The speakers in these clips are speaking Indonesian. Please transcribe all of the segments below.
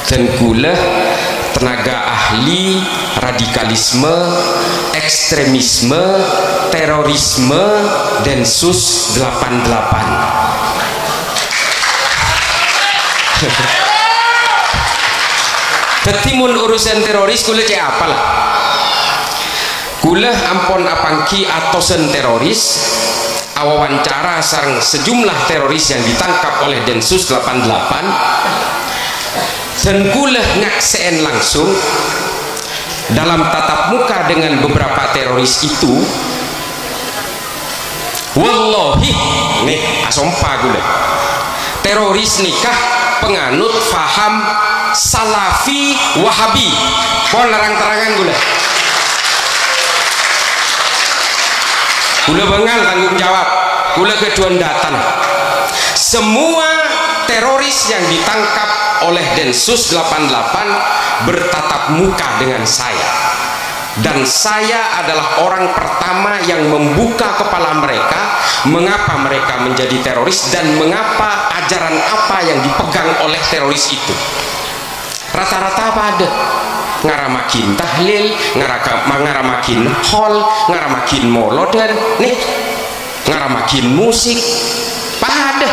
dan kula tenaga ahli radikalisme, ekstremisme, terorisme, Densus 88. Tetimun urusan teroris kula cek apalah. Kula ampon apangki atosen teroris, awawancara sareng sejumlah teroris yang ditangkap oleh Densus 88, dan kula ngakseen langsung dalam tatap muka dengan beberapa teroris itu. Wallahi nih asompa kula, teroris nikah penganut faham salafi wahabi, pon larang-terangan kula bengal tanggung jawab, kula keduan datang. Semua teroris yang ditangkap oleh Densus 88 bertatap muka dengan saya, dan saya adalah orang pertama yang membuka kepala mereka mengapa mereka menjadi teroris dan mengapa ajaran apa yang dipegang oleh teroris itu. Rata-rata apa ada? Ngaramakin tahlil, ngaramakin hol, ngaramakin molodan, nih ngaramakin musik, pada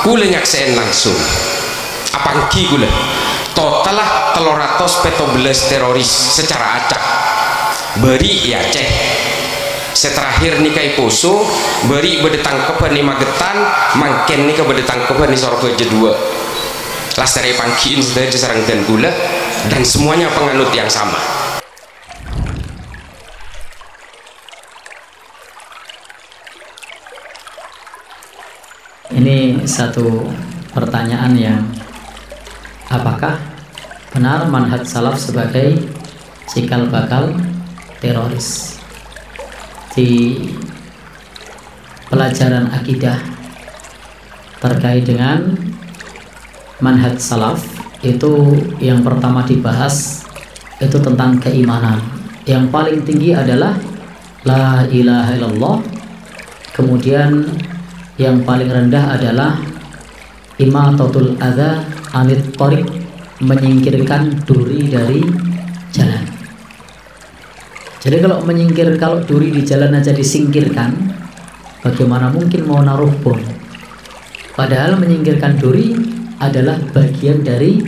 kula nyakseen langsung. Apangki kula totalah 317 teroris secara acak beri ya ceh seterakhir nikai poso beri bedetang kepen ni Magetan mangken nika bedetang kepen ni Sorga Jedua lastari pangkiin sudah disarang dan gula, dan semuanya penganut yang sama. Ini satu pertanyaan yang apakah benar manhaj salaf sebagai cikal bakal teroris? Di pelajaran akidah terkait dengan manhaj salaf itu yang pertama dibahas itu tentang keimanan. Yang paling tinggi adalah la ilaha illallah, kemudian yang paling rendah adalah imatatul adza anit thariq, menyingkirkan duri dari jalan. Jadi kalau duri di jalan aja disingkirkan, bagaimana mungkin mau naruh bom? Padahal menyingkirkan duri adalah bagian dari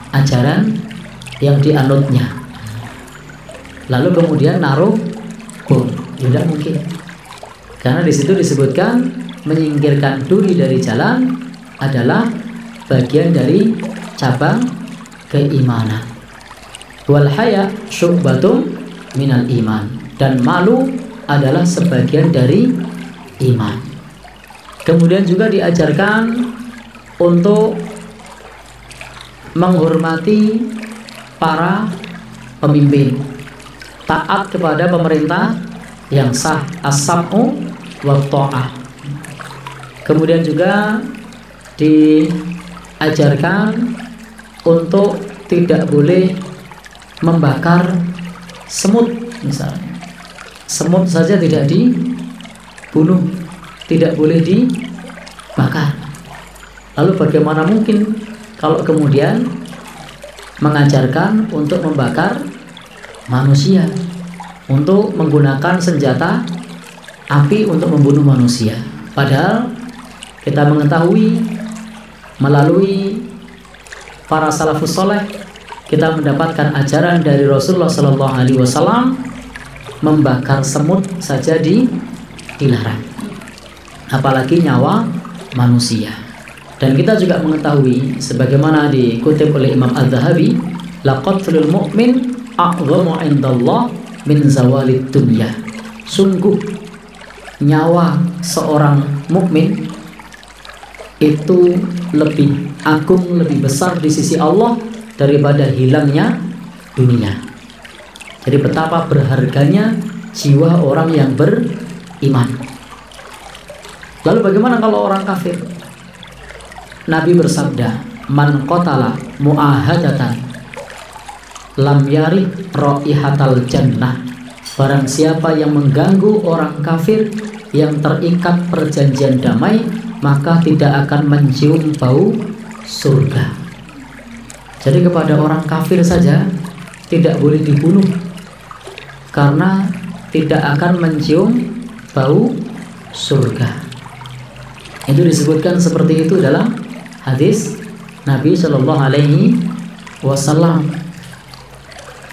ajaran yang dianutnya. Lalu kemudian naruh bom, tidak mungkin. Karena di situ disebutkan menyingkirkan duri dari jalan adalah bagian dari cabang keimanan. Wal haya syu'batun minal iman, dan malu adalah sebagian dari iman. Kemudian juga diajarkan untuk menghormati para pemimpin, taat kepada pemerintah yang sah, as-sam'u wa tha'ah. Kemudian juga diajarkan untuk tidak boleh membakar semut misalnya. Semut saja tidak dibunuh, tidak boleh dibakar. Lalu bagaimana mungkin kalau kemudian mengajarkan untuk membakar manusia, untuk menggunakan senjata api untuk membunuh manusia? Padahal kita mengetahui melalui para salafus soleh, kita mendapatkan ajaran dari Rasulullah SAW, membakar semut saja dilarang, apalagi nyawa manusia. Dan kita juga mengetahui sebagaimana dikutip oleh Imam Az-Zahabi, laqatlul mu'min a'zamu 'indallah min zawalid dunya. Sungguh nyawa seorang mukmin itu lebih agung, lebih besar di sisi Allah daripada hilangnya dunia. Jadi betapa berharganya jiwa orang yang beriman. Lalu bagaimana kalau orang kafir? Nabi bersabda, man qatala mu'ahadatan lam yarih raihatal jannah. Barang siapa yang mengganggu orang kafir yang terikat perjanjian damai, maka tidak akan mencium bau surga. Jadi kepada orang kafir saja tidak boleh dibunuh, karena tidak akan mencium bau surga. Itu disebutkan seperti itu dalam hadis Nabi Shallallahu Alaihi Wasallam.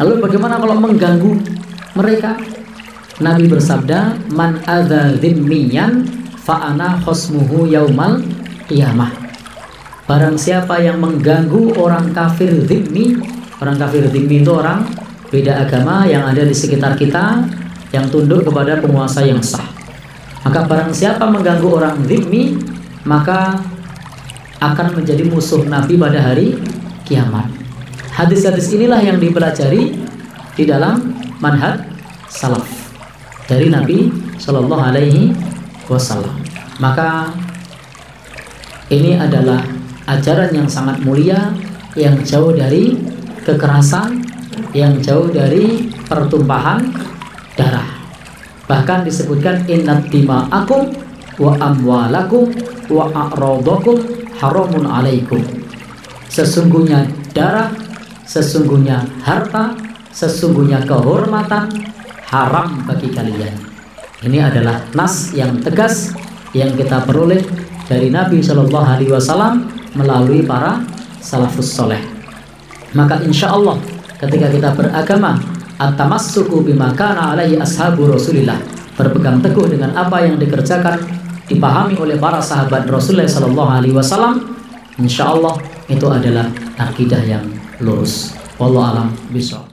Lalu bagaimana kalau mengganggu mereka? Nabi bersabda, man adza dzimmiyan fa ana khosmuhu yaumal qiyamah. Barang siapa yang mengganggu orang kafir dzimmi, orang kafir dzimmi itu orang beda agama yang ada di sekitar kita, yang tunduk kepada penguasa yang sah. Maka barang siapa mengganggu orang dzimmi, maka akan menjadi musuh Nabi pada hari kiamat. Hadis-hadis inilah yang dipelajari di dalam manhaj salaf dari Nabi Shallallahu Alaihi Wasallam. Maka ini adalah ajaran yang sangat mulia, yang jauh dari kekerasan, yang jauh dari pertumpahan darah. Bahkan disebutkan innad dima'akum wa amwalakum wa a'radakum haramun alaikum. Sesungguhnya darah, sesungguhnya harta, sesungguhnya kehormatan haram bagi kalian. Ini adalah nas yang tegas yang kita peroleh dari Nabi Shallallahu Alaihi Wasallam melalui para salafus soleh. Maka insya Allah ketika kita beragama, at-tamassuku bima kana alaihi ashabu Rasulillah, berpegang teguh dengan apa yang dikerjakan, dipahami oleh para sahabat Rasulullah Shallallahu Alaihi Wasallam, insya Allah itu adalah akidah yang lurus. Wallahu a'lam bishawab.